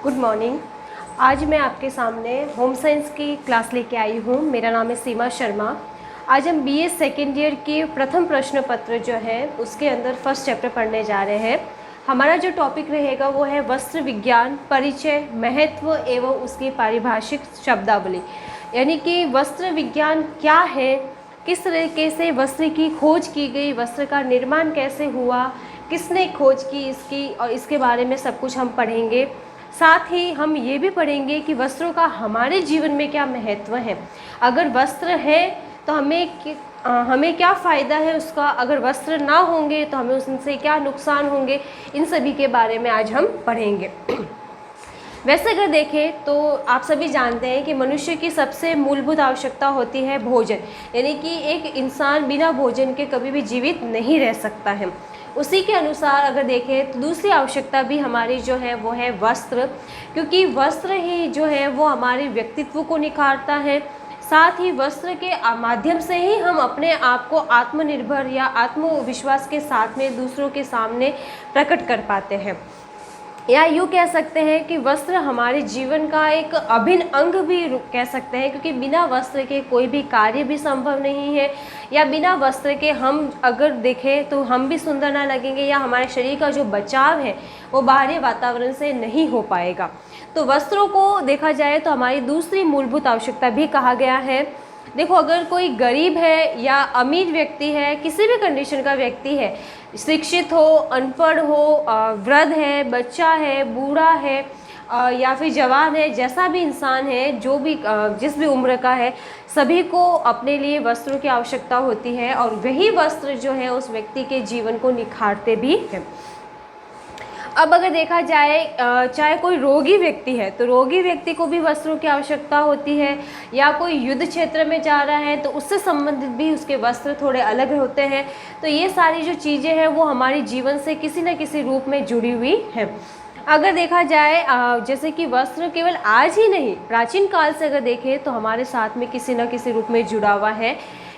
Good morning. आज मैं आपके सामने होम साइंस की क्लास लेके आई हूँ। मेरा नाम है सीमा शर्मा। आज हम बीए सेकेंड ईयर की प्रथम प्रश्न पत्र जो है उसके अंदर फर्स्ट चैप्टर पढ़ने जा रहे हैं। हमारा जो टॉपिक रहेगा वो है वस्त्र विज्ञान, परिचय, महत्व एवं उसकी पारिभाषिक शब्दावली। यानी कि वस्त्र विज्ञान क्या है, किस तरीके से वस्त्र की खोज की गई, वस्त्र का निर्माण कैसे हुआ, किसने खोज की इसकी, और इसके बारे में सब कुछ हम पढ़ेंगे। साथ ही हम ये भी पढ़ेंगे कि वस्त्रों का हमारे जीवन में क्या महत्व है। अगर वस्त्र है तो हमें क्या फ़ायदा है उसका, अगर वस्त्र ना होंगे तो हमें उनसे क्या नुकसान होंगे, इन सभी के बारे में आज हम पढ़ेंगे। वैसे अगर देखें तो आप सभी जानते हैं कि मनुष्य की सबसे मूलभूत आवश्यकता होती है भोजन, यानी कि एक इंसान बिना भोजन के कभी भी जीवित नहीं रह सकता है। उसी के अनुसार अगर देखें तो दूसरी आवश्यकता भी हमारी जो है वो है वस्त्र, क्योंकि वस्त्र ही जो है वो हमारे व्यक्तित्व को निखारता है। साथ ही वस्त्र के माध्यम से ही हम अपने आप को आत्मनिर्भर या आत्मविश्वास के साथ में दूसरों के सामने प्रकट कर पाते हैं। या यूँ कह सकते हैं कि वस्त्र हमारे जीवन का एक अभिन्न अंग भी कह सकते हैं, क्योंकि बिना वस्त्र के कोई भी कार्य भी संभव नहीं है, या बिना वस्त्र के हम अगर देखें तो हम भी सुंदर ना लगेंगे, या हमारे शरीर का जो बचाव है वो बाहरी वातावरण से नहीं हो पाएगा। तो वस्त्रों को देखा जाए तो हमारी दूसरी मूलभूत आवश्यकता भी कहा गया है। देखो, अगर कोई गरीब है या अमीर व्यक्ति है, किसी भी कंडीशन का व्यक्ति है, शिक्षित हो, अनपढ़ हो, वृद्ध है, बच्चा है, बूढ़ा है, या फिर जवान है, जैसा भी इंसान है, जो भी जिस भी उम्र का है, सभी को अपने लिए वस्त्रों की आवश्यकता होती है, और वही वस्त्र जो है उस व्यक्ति के जीवन को निखारते भी हैं। अब अगर देखा जाए चाहे कोई रोगी व्यक्ति है तो रोगी व्यक्ति को भी वस्त्रों की आवश्यकता होती है, या कोई युद्ध क्षेत्र में जा रहा है तो उससे संबंधित भी उसके वस्त्र थोड़े अलग होते हैं। तो ये सारी जो चीज़ें हैं वो हमारे जीवन से किसी न किसी रूप में जुड़ी हुई हैं। अगर देखा जाए जैसे कि वस्त्र केवल आज ही नहीं, प्राचीन काल से अगर देखें तो हमारे साथ में किसी न किसी रूप में जुड़ा हुआ है।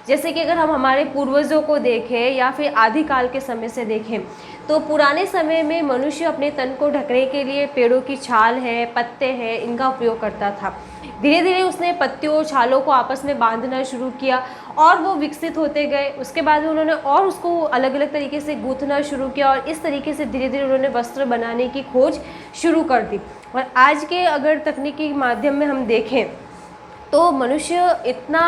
जैसे कि अगर हम हमारे पूर्वजों को देखें या फिर आदिकाल के समय से देखें तो पुराने समय में मनुष्य अपने तन को ढकने के लिए पेड़ों की छाल है, पत्ते हैं, इनका उपयोग करता था। धीरे धीरे उसने पत्तियों और छालों को आपस में बांधना शुरू किया और वो विकसित होते गए। उसके बाद उन्होंने और उसको अलग अलग तरीके से गूंथना शुरू किया, और इस तरीके से धीरे धीरे उन्होंने वस्त्र बनाने की खोज शुरू कर दी। और आज के अगर तकनीकी माध्यम में हम देखें तो मनुष्य इतना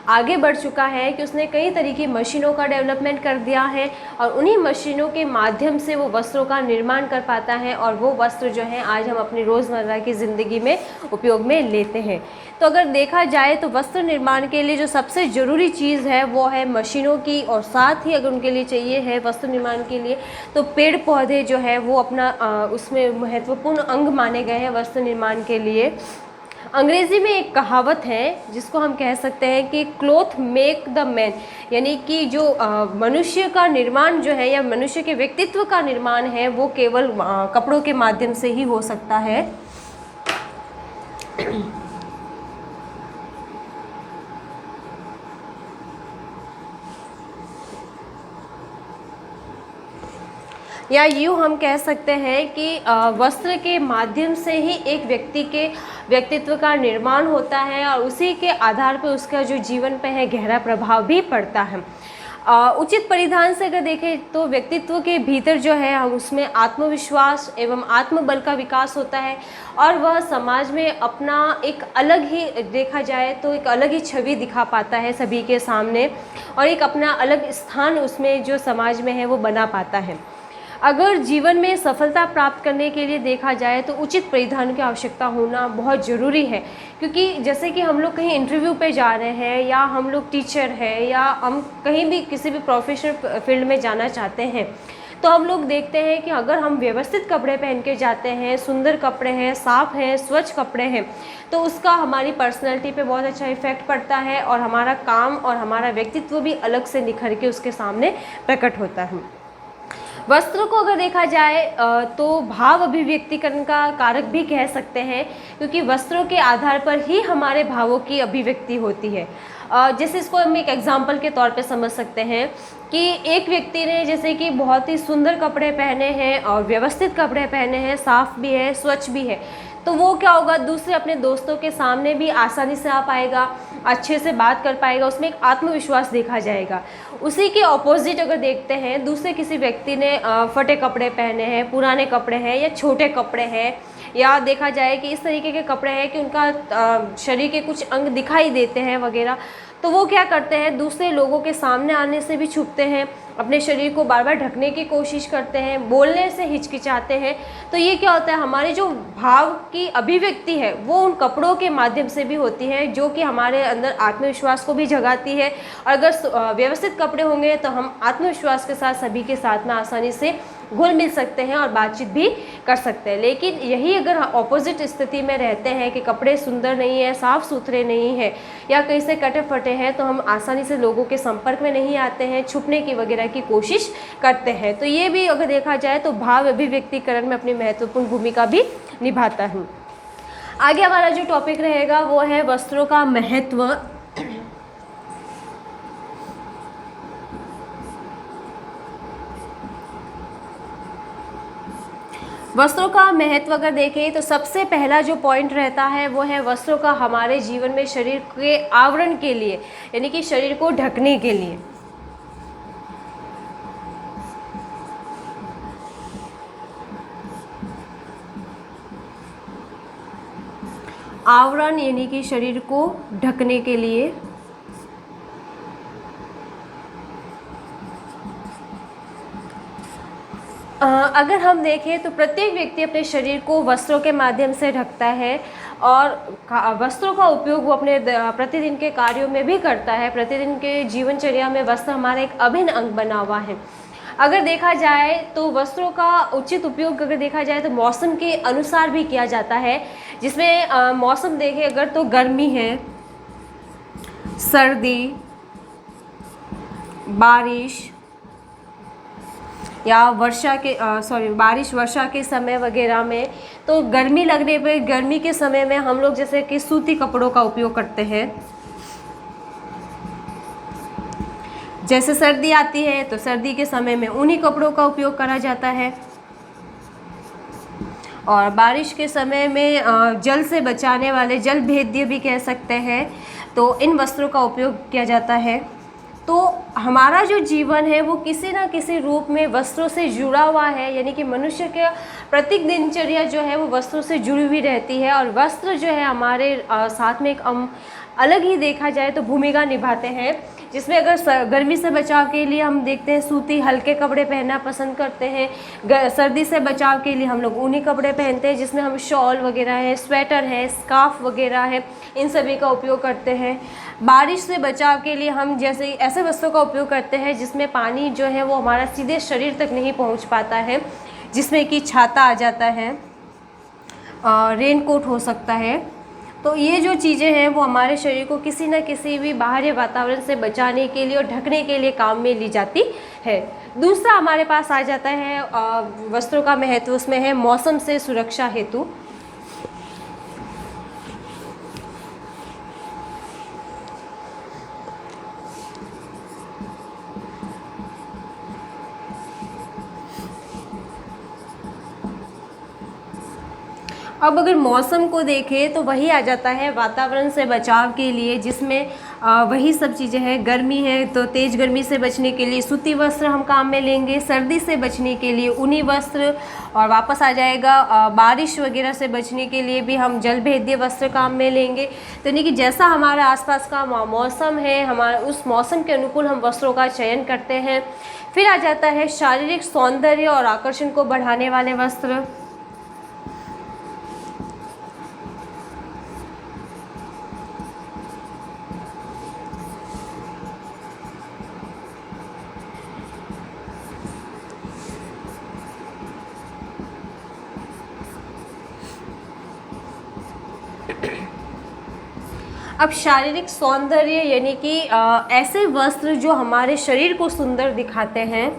आगे बढ़ चुका है कि उसने कई तरह की मशीनों का डेवलपमेंट कर दिया है, और उन्हीं मशीनों के माध्यम से वो वस्त्रों का निर्माण कर पाता है, और वो वस्त्र जो हैं आज हम अपनी रोज़मर्रा की ज़िंदगी में उपयोग में लेते हैं। तो अगर देखा जाए तो वस्त्र निर्माण के लिए जो सबसे ज़रूरी चीज़ है वो है मशीनों की, और साथ ही अगर उनके लिए चाहिए है वस्त्र निर्माण के लिए तो पेड़ पौधे जो है वो अपना उसमें महत्वपूर्ण अंग माने गए हैं वस्त्र निर्माण के लिए। अंग्रेज़ी में एक कहावत है जिसको हम कह सकते हैं कि क्लॉथ मेक द मैन, यानी कि जो मनुष्य का निर्माण जो है या मनुष्य के व्यक्तित्व का निर्माण है वो केवल कपड़ों के माध्यम से ही हो सकता है। या यूँ हम कह सकते हैं कि वस्त्र के माध्यम से ही एक व्यक्ति के व्यक्तित्व का निर्माण होता है, और उसी के आधार पर उसका जो जीवन पे है गहरा प्रभाव भी पड़ता है। उचित परिधान से अगर देखें तो व्यक्तित्व के भीतर जो है उसमें आत्मविश्वास एवं आत्मबल का विकास होता है, और वह समाज में अपना एक अलग ही, देखा जाए तो एक अलग ही छवि दिखा पाता है सभी के सामने, और एक अपना अलग स्थान उसमें जो समाज में है वो बना पाता है। अगर जीवन में सफलता प्राप्त करने के लिए देखा जाए तो उचित परिधान की आवश्यकता होना बहुत ज़रूरी है, क्योंकि जैसे कि हम लोग कहीं इंटरव्यू पे जा रहे हैं, या हम लोग टीचर हैं, या हम कहीं भी किसी भी प्रोफेशनल फील्ड में जाना चाहते हैं, तो हम लोग देखते हैं कि अगर हम व्यवस्थित कपड़े पहन के जाते हैं, सुंदर कपड़े हैं, साफ़ हैं, स्वच्छ कपड़े हैं, तो उसका हमारी पर्सनैलिटी पे बहुत अच्छा इफेक्ट पड़ता है, और हमारा काम और हमारा व्यक्तित्व भी अलग से निखर के उसके सामने प्रकट होता है। वस्त्र को अगर देखा जाए तो भाव अभिव्यक्तिकरण का कारक भी कह सकते हैं, क्योंकि वस्त्रों के आधार पर ही हमारे भावों की अभिव्यक्ति होती है। जैसे इसको हम एक एग्जाम्पल के तौर पे समझ सकते हैं कि एक व्यक्ति ने जैसे कि बहुत ही सुंदर कपड़े पहने हैं और व्यवस्थित कपड़े पहने हैं, साफ़ भी है, स्वच्छ भी है, तो वो क्या होगा, दूसरे अपने दोस्तों के सामने भी आसानी से आ पाएगा, अच्छे से बात कर पाएगा, उसमें एक आत्मविश्वास देखा जाएगा। उसी के ऑपोजिट अगर देखते हैं, दूसरे किसी व्यक्ति ने फटे कपड़े पहने हैं, पुराने कपड़े हैं या छोटे कपड़े हैं, या देखा जाए कि इस तरीके के कपड़े हैं कि उनका शरीर के कुछ अंग दिखाई देते हैं वगैरह, तो वो क्या करते हैं, दूसरे लोगों के सामने आने से भी छुपते हैं, अपने शरीर को बार बार ढकने की कोशिश करते हैं, बोलने से हिचकिचाते हैं। तो ये क्या होता है, हमारी जो भाव की अभिव्यक्ति है वो उन कपड़ों के माध्यम से भी होती है, जो कि हमारे अंदर आत्मविश्वास को भी जगाती है। और अगर व्यवस्थित कपड़े होंगे तो हम आत्मविश्वास के साथ सभी के साथ में आसानी से घुल मिल सकते हैं और बातचीत भी कर सकते हैं। लेकिन यही अगर ऑपोजिट स्थिति में रहते हैं कि कपड़े सुंदर नहीं है, साफ़ सुथरे नहीं है, या कहीं से कटे फटे हैं, तो हम आसानी से लोगों के संपर्क में नहीं आते हैं, छुपने की वगैरह की कोशिश करते हैं। तो ये भी अगर देखा जाए तो भाव अभिव्यक्तिकरण में अपनी महत्वपूर्ण भूमिका भी निभाता है। आगे हमारा जो टॉपिक रहेगा वो है वस्त्रों का महत्व। वस्त्रों का महत्व अगर देखें तो सबसे पहला जो पॉइंट रहता है वो है वस्त्रों का हमारे जीवन में शरीर के आवरण के लिए, यानी कि शरीर को ढकने के लिए। आवरण यानी कि शरीर को ढकने के लिए। अगर हम देखें तो प्रत्येक व्यक्ति अपने शरीर को वस्त्रों के माध्यम से ढकता है, और वस्त्रों का उपयोग वो अपने प्रतिदिन के कार्यों में भी करता है। प्रतिदिन के जीवनचर्या में वस्त्र हमारा एक अभिन्न अंग बना हुआ है। अगर देखा जाए तो वस्त्रों का उचित उपयोग अगर देखा जाए तो मौसम के अनुसार भी किया जाता है, जिसमें मौसम देखें अगर तो गर्मी है, सर्दी, बारिश या वर्षा के बारिश वर्षा के समय वगैरह में, तो गर्मी लगने पे गर्मी के समय में हम लोग जैसे कि सूती कपड़ों का उपयोग करते हैं। जैसे सर्दी आती है तो सर्दी के समय में ऊनी कपड़ों का उपयोग करा जाता है, और बारिश के समय में जल से बचाने वाले, जल भेद्य भी कह सकते हैं, तो इन वस्त्रों का उपयोग किया जाता है। तो हमारा जो जीवन है वो किसी ना किसी रूप में वस्त्रों से जुड़ा हुआ है, यानी कि मनुष्य के प्रत्येक दिनचर्या जो है वो वस्त्रों से जुड़ी हुई रहती है, और वस्त्र जो है हमारे साथ में एक अलग ही देखा जाए तो भूमिका निभाते हैं। जिसमें अगर गर्मी से बचाव के लिए हम देखते हैं सूती हल्के कपड़े पहनना पसंद करते हैं, सर्दी से बचाव के लिए हम लोग ऊनी कपड़े पहनते हैं, जिसमें हम शॉल वगैरह है, स्वेटर है, स्कार्फ वगैरह है, इन सभी का उपयोग करते हैं। बारिश से बचाव के लिए हम जैसे ऐसे वस्त्रों का उपयोग करते हैं जिसमें पानी जो है वो हमारा सीधे शरीर तक नहीं पहुंच पाता है, जिसमें कि छाता आ जाता है, रेनकोट हो सकता है। तो ये जो चीज़ें हैं वो हमारे शरीर को किसी न किसी भी बाहरी वातावरण से बचाने के लिए और ढकने के लिए काम में ली जाती है। दूसरा हमारे पास आ जाता है वस्त्रों का महत्व, उसमें है मौसम से सुरक्षा हेतु। अब अगर मौसम को देखें तो वही आ जाता है वातावरण से बचाव के लिए, जिसमें वही सब चीज़ें हैं। गर्मी है तो तेज़ गर्मी से बचने के लिए सूती वस्त्र हम काम में लेंगे, सर्दी से बचने के लिए ऊनी वस्त्र, और वापस आ जाएगा बारिश वगैरह से बचने के लिए भी हम जल भेद्य वस्त्र काम में लेंगे। तो यानी कि जैसा हमारा आसपास का मौसम है, हमारा उस मौसम के अनुकूल हम वस्त्रों का चयन करते हैं। फिर आ जाता है शारीरिक सौंदर्य और आकर्षण को बढ़ाने वाले वस्त्र। अब शारीरिक सौंदर्य यानी कि ऐसे वस्त्र जो हमारे शरीर को सुंदर दिखाते हैं।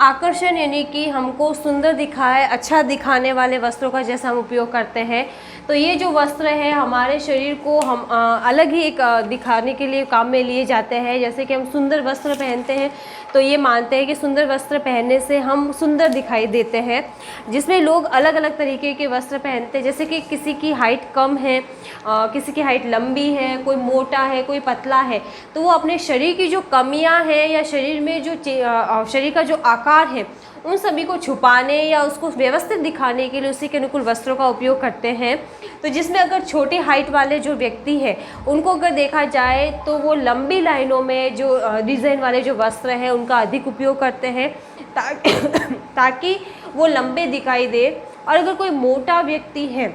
आकर्षण यानी कि हमको सुंदर दिखाए, अच्छा दिखाने वाले वस्त्रों का जैसे हम उपयोग करते हैं। तो ये जो वस्त्र है हमारे शरीर को हम अलग ही एक दिखाने के लिए काम में लिए जाते हैं। जैसे कि हम सुंदर वस्त्र पहनते हैं तो ये मानते हैं कि सुंदर वस्त्र पहनने से हम सुंदर दिखाई देते हैं, जिसमें लोग अलग अलग तरीके के वस्त्र पहनते हैं। जैसे कि किसी की हाइट कम है, किसी की हाइट लंबी है, कोई मोटा है, कोई पतला है, तो वो अपने शरीर की जो कमियां हैं या शरीर में जो शरीर का जो आकार है उन सभी को छुपाने या उसको व्यवस्थित दिखाने के लिए उसी के अनुकूल वस्त्रों का उपयोग करते हैं। तो जिसमें अगर छोटी हाइट वाले जो व्यक्ति हैं उनको अगर देखा जाए तो वो लंबी लाइनों में जो डिज़ाइन वाले जो वस्त्र हैं उनका अधिक उपयोग करते हैं ताकि वो लंबे दिखाई दे। और अगर कोई मोटा व्यक्ति है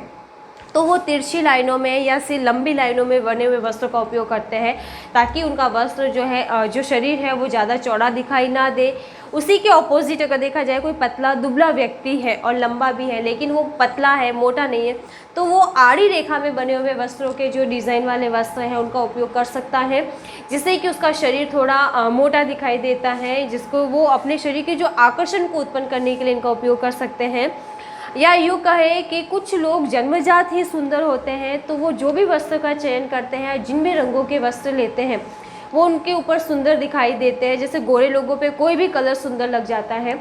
तो वो तिरछी लाइनों में या फिर लंबी लाइनों में बने हुए वस्त्रों का उपयोग करते हैं ताकि उनका वस्त्र जो है जो शरीर है वो ज़्यादा चौड़ा दिखाई ना दे। उसी के ऑपोजिट अगर देखा जाए कोई पतला दुबला व्यक्ति है और लंबा भी है लेकिन वो पतला है, मोटा नहीं है, तो वो आड़ी रेखा में बने हुए वस्त्रों के जो डिज़ाइन वाले वस्त्र हैं उनका उपयोग कर सकता है, जिससे कि उसका शरीर थोड़ा मोटा दिखाई देता है, जिसको वो अपने शरीर के जो आकर्षण को उत्पन्न करने के लिए इनका उपयोग कर सकते हैं। या यूँ कहे कि कुछ लोग जन्मजात ही सुंदर होते हैं, तो वो जो भी वस्त्र का चयन करते हैं, जिन भी रंगों के वस्त्र लेते हैं वो उनके ऊपर सुंदर दिखाई देते हैं। जैसे गोरे लोगों पे कोई भी कलर सुंदर लग जाता है।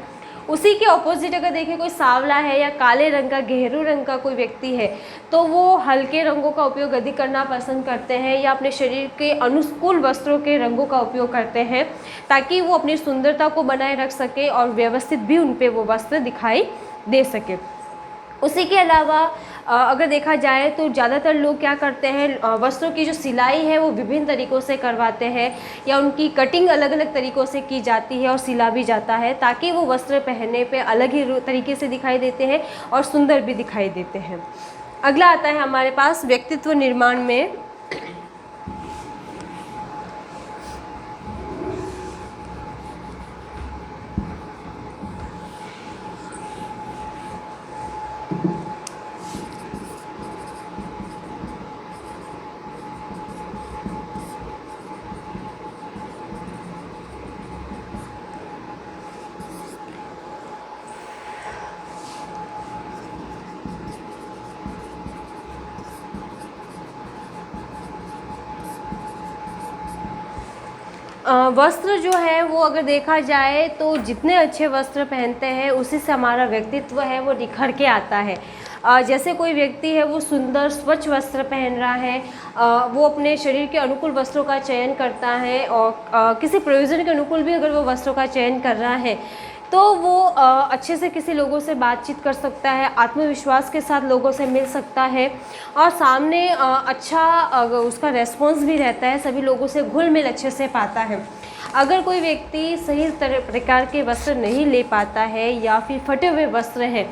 उसी के ऑपोजिट अगर देखें कोई सांवला है या काले रंग का, गेहरू रंग का कोई व्यक्ति है, तो वो हल्के रंगों का उपयोग अधिक करना पसंद करते हैं या अपने शरीर के अनुकूल वस्त्रों के रंगों का उपयोग करते हैं ताकि वो अपनी सुंदरता को बनाए रख सके और व्यवस्थित भी उन पे वो वस्त्र दिखाई दे सके। उसी के अलावा अगर देखा जाए तो ज़्यादातर लोग क्या करते हैं, वस्त्रों की जो सिलाई है वो विभिन्न तरीक़ों से करवाते हैं या उनकी कटिंग अलग अलग तरीक़ों से की जाती है और सिला भी जाता है ताकि वो वस्त्र पहनने पे अलग ही तरीके से दिखाई देते हैं और सुंदर भी दिखाई देते हैं। अगला आता है हमारे पास व्यक्तित्व निर्माण में। वस्त्र जो है वो अगर देखा जाए तो जितने अच्छे वस्त्र पहनते हैं उसी से हमारा व्यक्तित्व है वो निखर के आता है। जैसे कोई व्यक्ति है वो सुंदर स्वच्छ वस्त्र पहन रहा है, वो अपने शरीर के अनुकूल वस्त्रों का चयन करता है और किसी प्रयोजन के अनुकूल भी अगर वो वस्त्रों का चयन कर रहा है तो वो अच्छे से किसी लोगों से बातचीत कर सकता है, आत्मविश्वास के साथ लोगों से मिल सकता है और सामने अच्छा उसका रेस्पॉन्स भी रहता है, सभी लोगों से घुल मिल अच्छे से पाता है। अगर कोई व्यक्ति सही प्रकार के वस्त्र नहीं ले पाता है या फिर फटे हुए वस्त्र हैं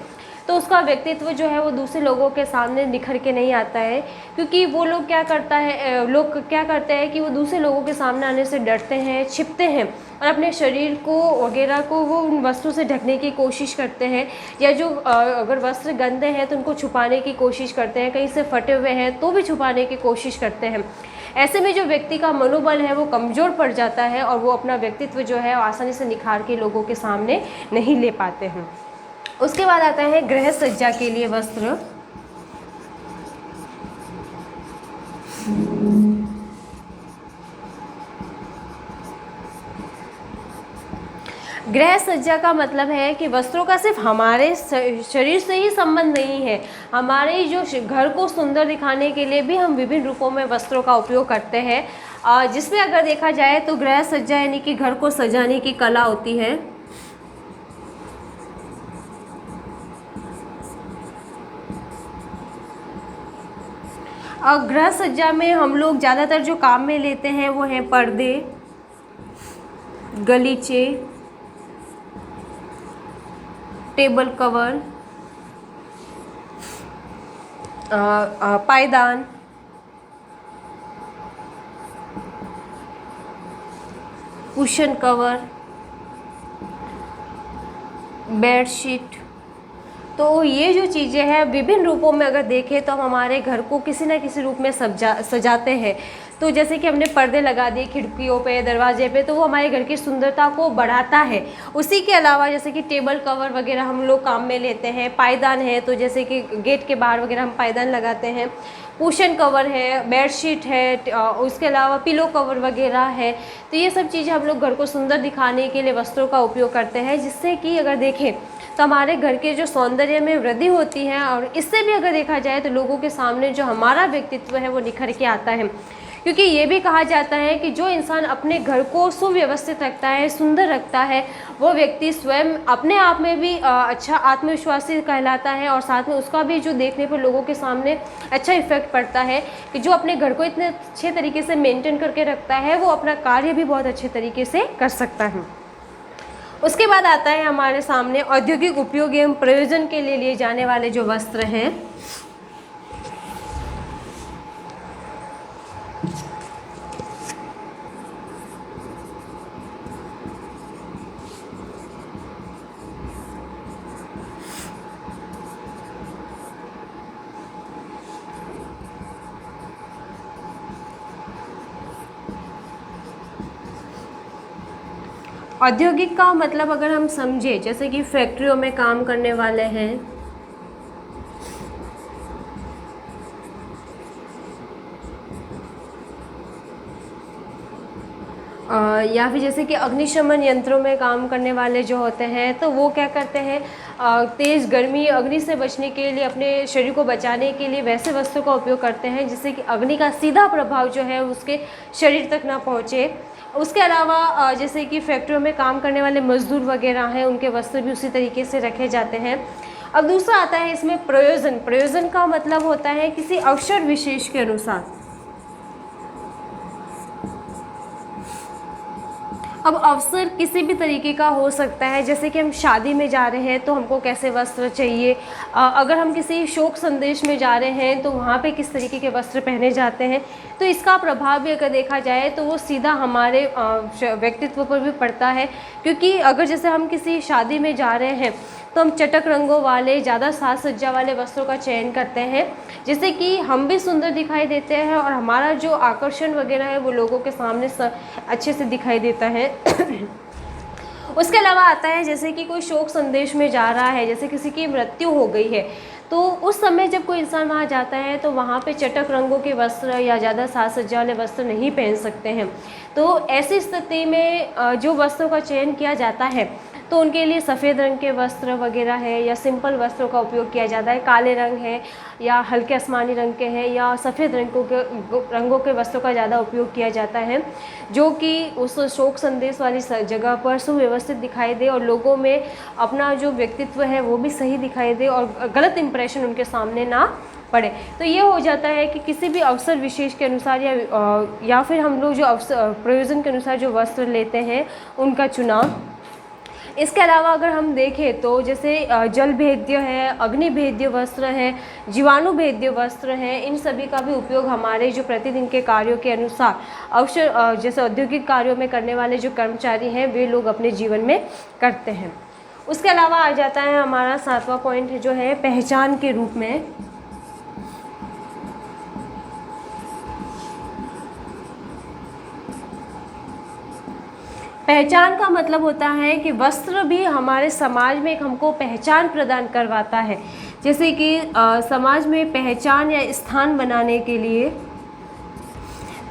तो उसका व्यक्तित्व जो है वो दूसरे लोगों के सामने निखर के नहीं आता है, क्योंकि वो लोग क्या करते हैं कि वो दूसरे लोगों के सामने आने से डरते हैं, छिपते हैं और अपने शरीर को वगैरह को वो उन वस्त्रों से ढकने की कोशिश करते हैं या जो अगर वस्त्र गंदे हैं तो उनको छुपाने की कोशिश करते हैं, कहीं से फटे हुए हैं तो भी छुपाने की कोशिश करते हैं। ऐसे में जो व्यक्ति का मनोबल है वो कमज़ोर पड़ जाता है और वो अपना व्यक्तित्व जो है आसानी से निखार के लोगों के सामने नहीं ले पाते हैं। उसके बाद आता है गृह सज्जा के लिए वस्त्र। गृह सज्जा का मतलब है कि वस्त्रों का सिर्फ हमारे शरीर से ही संबंध नहीं है, हमारे जो घर को सुंदर दिखाने के लिए भी हम विभिन्न रूपों में वस्त्रों का उपयोग करते हैं, जिसमें अगर देखा जाए तो गृह सज्जा यानी कि घर को सजाने की कला होती है। और गृह सज्जा में हम लोग ज़्यादातर जो काम में लेते हैं वो हैं पर्दे, गलीचे, टेबल कवर, पायदान, कुशन कवर, बेडशीट। तो ये जो चीज़ें हैं विभिन्न रूपों में अगर देखें तो हम हमारे घर को किसी न किसी रूप में सजाते हैं। तो जैसे कि हमने पर्दे लगा दिए खिड़कियों पे, दरवाजे पे, तो वो हमारे घर की सुंदरता को बढ़ाता है। उसी के अलावा जैसे कि टेबल कवर वगैरह हम लोग काम में लेते हैं, पायदान है तो जैसे कि गेट के बाहर वगैरह हम पायदान लगाते हैं, कुशन कवर है, बेडशीट है, उसके अलावा पिलो कवर वगैरह है। तो ये सब चीज़ें हम लोग घर को सुंदर दिखाने के लिए वस्त्रों का उपयोग करते हैं, जिससे कि अगर देखें तो हमारे घर के जो सौंदर्य में वृद्धि होती है, और इससे भी अगर देखा जाए तो लोगों के सामने जो हमारा व्यक्तित्व है वो निखर के आता है। क्योंकि ये भी कहा जाता है कि जो इंसान अपने घर को सुव्यवस्थित रखता है, सुंदर रखता है, वो व्यक्ति स्वयं अपने आप में भी अच्छा आत्मविश्वासी कहलाता है, और साथ में उसका भी जो देखने पर लोगों के सामने अच्छा इफेक्ट पड़ता है कि जो अपने घर को इतने अच्छे तरीके से मेंटेन करके रखता है, वो अपना कार्य भी बहुत अच्छे तरीके से कर सकता है। उसके बाद आता है हमारे सामने औद्योगिक उपयोग एवं प्रयोजन के लिए लिए जाने वाले जो वस्त्र हैं। औद्योगिक का मतलब अगर हम समझे, जैसे कि फैक्ट्रियों में काम करने वाले हैं, या फिर जैसे कि अग्निशमन यंत्रों में काम करने वाले जो होते हैं, तो वो क्या करते हैं, तेज़ गर्मी अग्नि से बचने के लिए, अपने शरीर को बचाने के लिए वैसे वस्त्रों का उपयोग करते हैं जिससे कि अग्नि का सीधा प्रभाव जो है उसके शरीर तक ना पहुँचे। उसके अलावा जैसे कि फैक्ट्रियों में काम करने वाले मजदूर वगैरह हैं, उनके वस्त्र भी उसी तरीके से रखे जाते हैं। अब दूसरा आता है इसमें प्रयोजन। प्रयोजन का मतलब होता है किसी अवसर विशेष के अनुसार। अब अवसर किसी भी तरीके का हो सकता है, जैसे कि हम शादी में जा रहे हैं तो हमको कैसे वस्त्र चाहिए, अगर हम किसी शोक संदेश में जा रहे हैं तो वहाँ पे किस तरीके के वस्त्र पहने जाते हैं। तो इसका प्रभाव भी अगर देखा जाए तो वो सीधा हमारे व्यक्तित्व पर भी पड़ता है। क्योंकि अगर जैसे हम किसी शादी में जा रहे हैं तो हम चटक रंगों वाले, ज़्यादा साज सज्जा वाले वस्त्रों का चयन करते हैं, जिससे कि हम भी सुंदर दिखाई देते हैं और हमारा जो आकर्षण वगैरह है वो लोगों के सामने अच्छे से दिखाई देता है। उसके अलावा आता है जैसे कि कोई शोक संदेश में जा रहा है, जैसे किसी की मृत्यु हो गई है, तो उस समय जब कोई इंसान वहाँ जाता है तो वहाँ पे चटक रंगों के वस्त्र या ज़्यादा साज सज्जा वाले वस्त्र नहीं पहन सकते हैं। तो ऐसी स्थिति में जो वस्त्रों का चयन किया जाता है तो उनके लिए सफ़ेद रंग के वस्त्र वगैरह है या सिंपल वस्त्रों का उपयोग किया जाता है। काले रंग है या हल्के आसमानी रंग के हैं या सफ़ेद रंगों के वस्त्रों का ज़्यादा उपयोग किया जाता है, जो कि उस शोक संदेश वाली जगह पर सुव्यवस्थित दिखाई दे और लोगों में अपना जो व्यक्तित्व है वो भी सही दिखाई दे और गलत इंप्रेशन उनके सामने ना पड़े। तो ये हो जाता है कि किसी भी अवसर विशेष के अनुसार या फिर हम लोग जो अवसर प्रयोजन के अनुसार जो वस्त्र लेते हैं उनका चुनाव। इसके अलावा अगर हम देखें तो जैसे जल भेद्य है, अग्नि भेद्य वस्त्र हैं, जीवाणु भेद्य वस्त्र हैं, इन सभी का भी उपयोग हमारे जो प्रतिदिन के कार्यों के अनुसार अवसर जैसे औद्योगिक कार्यों में करने वाले जो कर्मचारी हैं वे लोग अपने जीवन में करते हैं। उसके अलावा आ जाता है हमारा 7वां पॉइंट जो है पहचान के रूप में। पहचान का मतलब होता है कि वस्त्र भी हमारे समाज में एक हमको पहचान प्रदान करवाता है। जैसे कि समाज में पहचान या स्थान बनाने के लिए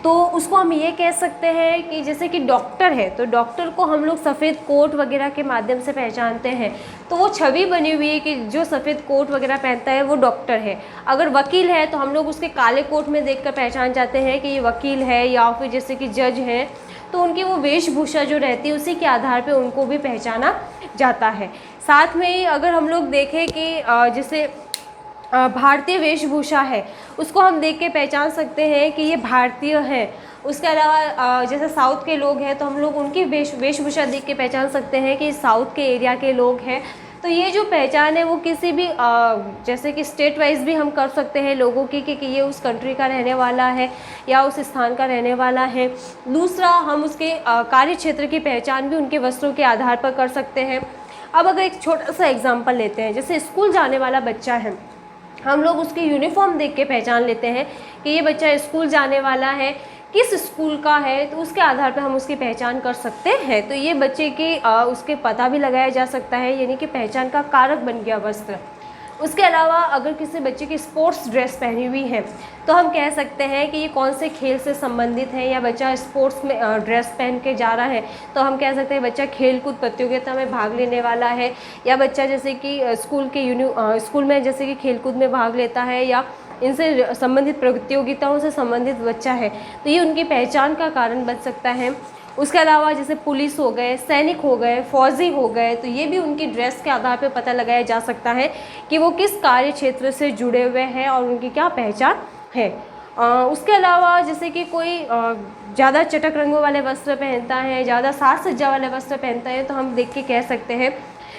तो उसको हम ये कह सकते हैं कि जैसे कि डॉक्टर है तो डॉक्टर को हम लोग सफ़ेद कोट वगैरह के माध्यम से पहचानते हैं, तो वो छवि बनी हुई है कि जो सफ़ेद कोट वगैरह पहनता है वो डॉक्टर है। अगर वकील है तो हम लोग उसके काले कोट में देखकर पहचान जाते हैं कि ये वकील है, या फिर जैसे कि जज हैं तो उनकी वो वेशभूषा जो रहती है उसी के आधार पे उनको भी पहचाना जाता है। साथ में ही अगर हम लोग देखें कि जैसे भारतीय वेशभूषा है उसको हम देख के पहचान सकते हैं कि ये भारतीय है। उसके अलावा जैसे साउथ के लोग हैं तो हम लोग उनकी वेशभूषा देख के पहचान सकते हैं कि साउथ के एरिया के लोग हैं। तो ये जो पहचान है वो किसी भी जैसे कि स्टेट वाइज भी हम कर सकते हैं लोगों की कि ये उस कंट्री का रहने वाला है या उस स्थान का रहने वाला है। दूसरा, हम उसके कार्य क्षेत्र की पहचान भी उनके वस्त्रों के आधार पर कर सकते हैं। अब अगर एक छोटा सा एग्जांपल लेते हैं, जैसे स्कूल जाने वाला बच्चा है, हम लोग उसकी यूनिफॉर्म देख के पहचान लेते हैं कि ये बच्चा स्कूल जाने वाला है। किस स्कूल का है, तो उसके आधार पर हम उसकी पहचान कर सकते हैं। तो ये बच्चे की उसके पता भी लगाया जा सकता है, यानी कि पहचान का कारक बन गया वस्त्र। उसके अलावा अगर किसी बच्चे की स्पोर्ट्स ड्रेस पहनी हुई है तो हम कह सकते हैं कि ये कौन से खेल से संबंधित है, या बच्चा स्पोर्ट्स में ड्रेस पहन के जा रहा है तो हम कह सकते हैं बच्चा खेलकूद प्रतियोगिता में भाग लेने वाला है, या बच्चा जैसे कि स्कूल में जैसे कि खेलकूद में भाग लेता है या इनसे संबंधित प्रतियोगिताओं से संबंधित बच्चा है, तो ये उनकी पहचान का कारण बन सकता है। उसके अलावा जैसे पुलिस हो गए, सैनिक हो गए, फौजी हो गए, तो ये भी उनकी ड्रेस के आधार पर पता लगाया जा सकता है कि वो किस कार्य क्षेत्र से जुड़े हुए हैं और उनकी क्या पहचान है। उसके अलावा जैसे कि कोई ज़्यादा चटक रंगों वाले वस्त्र पहनता है, ज़्यादा साज सज्जा वाले वस्त्र पहनता है, तो हम देख के कह सकते हैं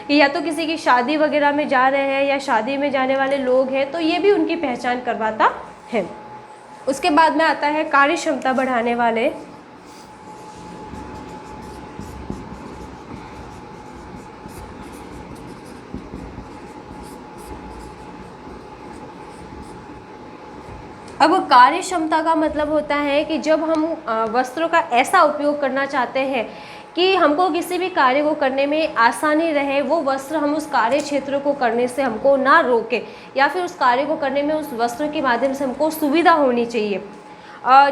कि या तो किसी की शादी वगैरह में जा रहे हैं या शादी में जाने वाले लोग हैं, तो ये भी उनकी पहचान करवाता है। उसके बाद में आता है कार्य क्षमता बढ़ाने वाले। अब कार्य क्षमता का मतलब होता है कि जब हम वस्त्रों का ऐसा उपयोग करना चाहते हैं कि हमको किसी भी कार्य को करने में आसानी रहे, वो वस्त्र हम उस कार्य क्षेत्र को करने से हमको ना रोके, या फिर उस कार्य को करने में उस वस्त्र के माध्यम से हमको सुविधा होनी चाहिए।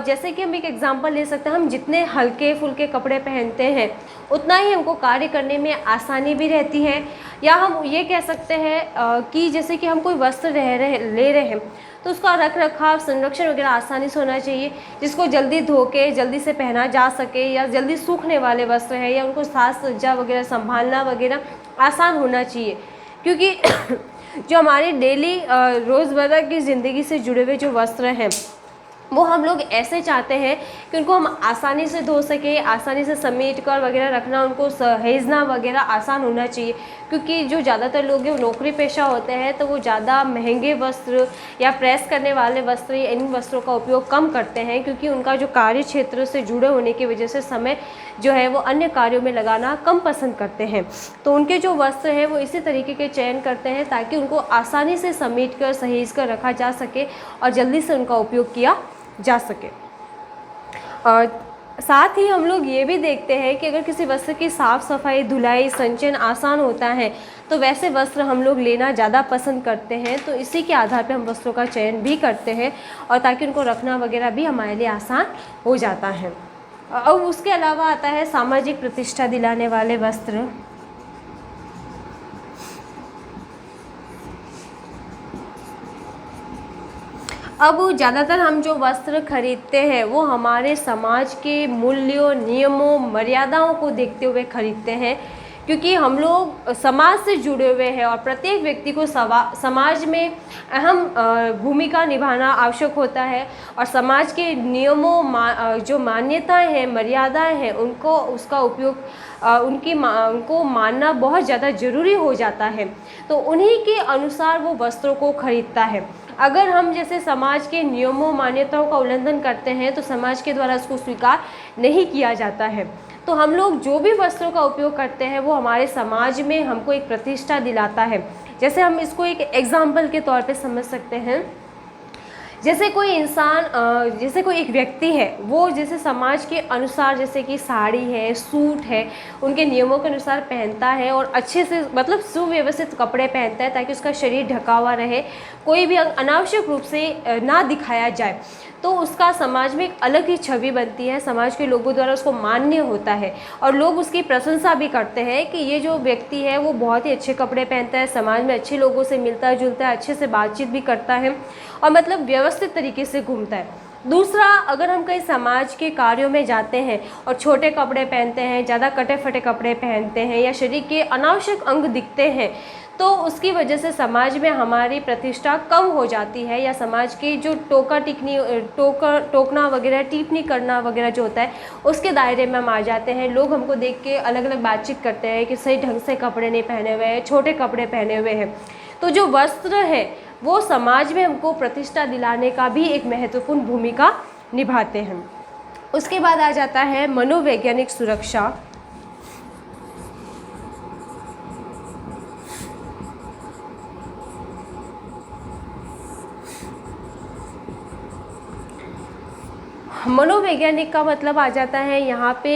जैसे कि हम एक एग्जांपल ले सकते हैं, हम जितने हल्के फुल्के कपड़े पहनते हैं उतना ही हमको कार्य करने में आसानी भी रहती है। या हम ये कह सकते हैं कि जैसे कि हम कोई वस्त्र ले रहे हैं तो उसका रख रखाव, संरक्षण वगैरह आसानी से होना चाहिए, जिसको जल्दी धो के जल्दी से पहना जा सके, या जल्दी सूखने वाले वस्त्र है या उनको साज सज्जा वगैरह संभालना वगैरह आसान होना चाहिए। क्योंकि जो हमारे डेली रोज़मर्रा की ज़िंदगी से जुड़े हुए जो वस्त्र हैं वो हम लोग ऐसे चाहते हैं कि उनको हम आसानी से धो सकें, आसानी से समेट कर वगैरह रखना, उनको सहेजना वगैरह आसान होना चाहिए। क्योंकि जो ज़्यादातर लोग हैं वो नौकरी पेशा होते हैं, तो वो ज़्यादा महंगे वस्त्र या प्रेस करने वाले वस्त्र या इन वस्त्रों का उपयोग कम करते हैं, क्योंकि उनका जो कार्य क्षेत्र से जुड़े होने की वजह से समय जो है वो अन्य कार्यों में लगाना कम पसंद करते हैं। तो उनके जो वस्त्र हैं वो इसी तरीके के चयन करते हैं ताकि उनको आसानी से समेट कर सहेज कर रखा जा सके और जल्दी से उनका उपयोग किया जा सके। और साथ ही हम लोग ये भी देखते हैं कि अगर किसी वस्त्र की साफ़ सफाई, धुलाई, संचयन आसान होता है तो वैसे वस्त्र हम लोग लेना ज़्यादा पसंद करते हैं। तो इसी के आधार पर हम वस्त्रों का चयन भी करते हैं और ताकि उनको रखना वगैरह भी हमारे लिए आसान हो जाता है। अब उसके अलावा आता है सामाजिक प्रतिष्ठा दिलाने वाले वस्त्र। अब ज़्यादातर हम जो वस्त्र खरीदते हैं वो हमारे समाज के मूल्यों, नियमों, मर्यादाओं को देखते हुए खरीदते हैं, क्योंकि हम लोग समाज से जुड़े हुए हैं और प्रत्येक व्यक्ति को समाज में अहम भूमिका निभाना आवश्यक होता है। और समाज के नियमों, जो मान्यताएं हैं, मर्यादाएं हैं, उनको उसका उपयोग उनको मानना बहुत ज़्यादा ज़रूरी हो जाता है। तो उन्हीं के अनुसार वो वस्त्रों को खरीदता है। अगर हम जैसे समाज के नियमों, मान्यताओं का उल्लंघन करते हैं तो समाज के द्वारा उसको स्वीकार नहीं किया जाता है। तो हम लोग जो भी वस्त्रों का उपयोग करते हैं वो हमारे समाज में हमको एक प्रतिष्ठा दिलाता है। जैसे हम इसको एक एग्जाम्पल के तौर पे समझ सकते हैं, जैसे कोई इंसान, जैसे कोई एक व्यक्ति है, वो जैसे समाज के अनुसार जैसे कि साड़ी है, सूट है, उनके नियमों के अनुसार पहनता है और अच्छे से मतलब सुव्यवस्थित कपड़े पहनता है ताकि उसका शरीर ढका हुआ रहे, कोई भी अनावश्यक रूप से ना दिखाया जाए, तो उसका समाज में एक अलग ही छवि बनती है, समाज के लोगों द्वारा उसको मान्य होता है और लोग उसकी प्रशंसा भी करते हैं कि ये जो व्यक्ति है वो बहुत ही अच्छे कपड़े पहनता है, समाज में अच्छे लोगों से मिलता जुलता है, अच्छे से बातचीत भी करता है और मतलब व्यवस्थित तरीके से घूमता है। दूसरा, अगर हम कहीं समाज के कार्यों में जाते हैं और छोटे कपड़े पहनते हैं, ज़्यादा कटे फटे कपड़े पहनते हैं या शरीर के अनावश्यक अंग दिखते हैं, तो उसकी वजह से समाज में हमारी प्रतिष्ठा कम हो जाती है या समाज की जो टोकना वगैरह, टिप्पणी करना वगैरह जो होता है उसके दायरे में हम आ जाते हैं। लोग हमको देख के अलग अलग बातचीत करते हैं कि सही ढंग से कपड़े नहीं पहने हुए हैं, छोटे कपड़े पहने हुए हैं। तो जो वस्त्र है वो समाज में हमको प्रतिष्ठा दिलाने का भी एक महत्वपूर्ण भूमिका निभाते हैं। उसके बाद आ जाता है मनोवैज्ञानिक सुरक्षा। मनोवैज्ञानिक का मतलब आ जाता है यहाँ पे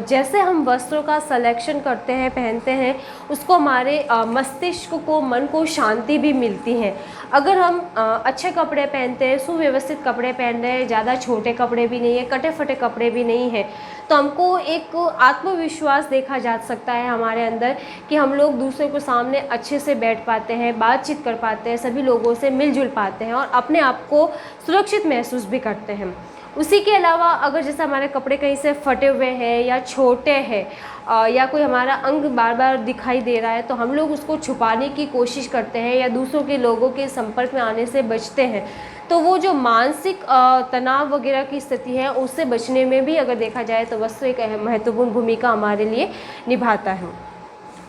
जैसे हम वस्त्रों का सिलेक्शन करते हैं, पहनते हैं, उसको हमारे मस्तिष्क को, मन को शांति भी मिलती है। अगर हम अच्छे कपड़े पहनते हैं, सुव्यवस्थित कपड़े पहन रहे हैं, ज़्यादा छोटे कपड़े भी नहीं है, कटे फटे कपड़े भी नहीं है, तो हमको एक आत्मविश्वास देखा जा सकता है हमारे अंदर कि हम लोग दूसरे को सामने अच्छे से बैठ पाते हैं, बातचीत कर पाते हैं, सभी लोगों से मिलजुल पाते हैं और अपने आप को सुरक्षित महसूस भी करते हैं। उसी के अलावा अगर जैसे हमारे कपड़े कहीं से फटे हुए हैं या छोटे हैं या कोई हमारा अंग बार बार दिखाई दे रहा है, तो हम लोग उसको छुपाने की कोशिश करते हैं या दूसरों के लोगों के संपर्क में आने से बचते हैं। तो वो जो मानसिक तनाव वगैरह की स्थिति है, उससे बचने में भी अगर देखा जाए तो वस्त्र एक महत्वपूर्ण भूमिका हमारे लिए निभाता है।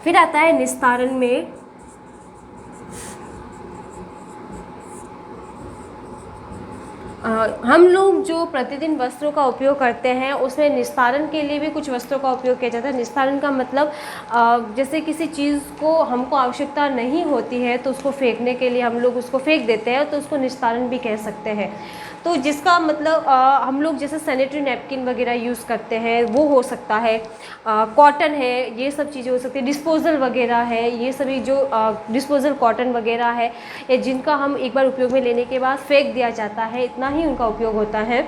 फिर आता है निस्तारण में। हम लोग जो प्रतिदिन वस्त्रों का उपयोग करते हैं, उसमें निस्तारण के लिए भी कुछ वस्त्रों का उपयोग किया जाता है। निस्तारण का मतलब जैसे किसी चीज़ को हमको आवश्यकता नहीं होती है तो उसको फेंकने के लिए हम लोग उसको फेंक देते हैं, तो उसको निस्तारण भी कह सकते हैं। तो जिसका मतलब हम लोग जैसे सैनिटरी नैपकिन वगैरह यूज़ करते हैं, वो हो सकता है, कॉटन है, ये सब चीज़ें हो सकती है, डिस्पोज़ल वगैरह है, ये सभी जो डिस्पोज़ल कॉटन वगैरह है, या जिनका हम एक बार उपयोग में लेने के बाद फेंक दिया जाता है, इतना ही उनका उपयोग होता है।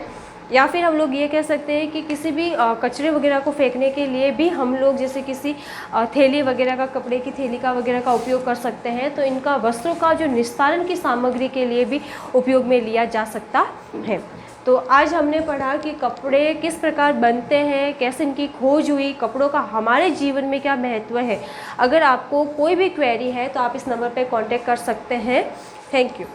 या फिर हम लोग ये कह सकते हैं कि किसी भी कचरे वगैरह को फेंकने के लिए भी हम लोग जैसे किसी थैली वगैरह का, कपड़े की थैली का वगैरह का उपयोग कर सकते हैं। तो इनका वस्त्रों का जो निस्तारण की सामग्री के लिए भी उपयोग में लिया जा सकता है। तो आज हमने पढ़ा कि कपड़े किस प्रकार बनते हैं, कैसे इनकी खोज हुई, कपड़ों का हमारे जीवन में क्या महत्व है। अगर आपको कोई भी क्वेरी है तो आप इस नंबर पर कॉन्टेक्ट कर सकते हैं। Thank you.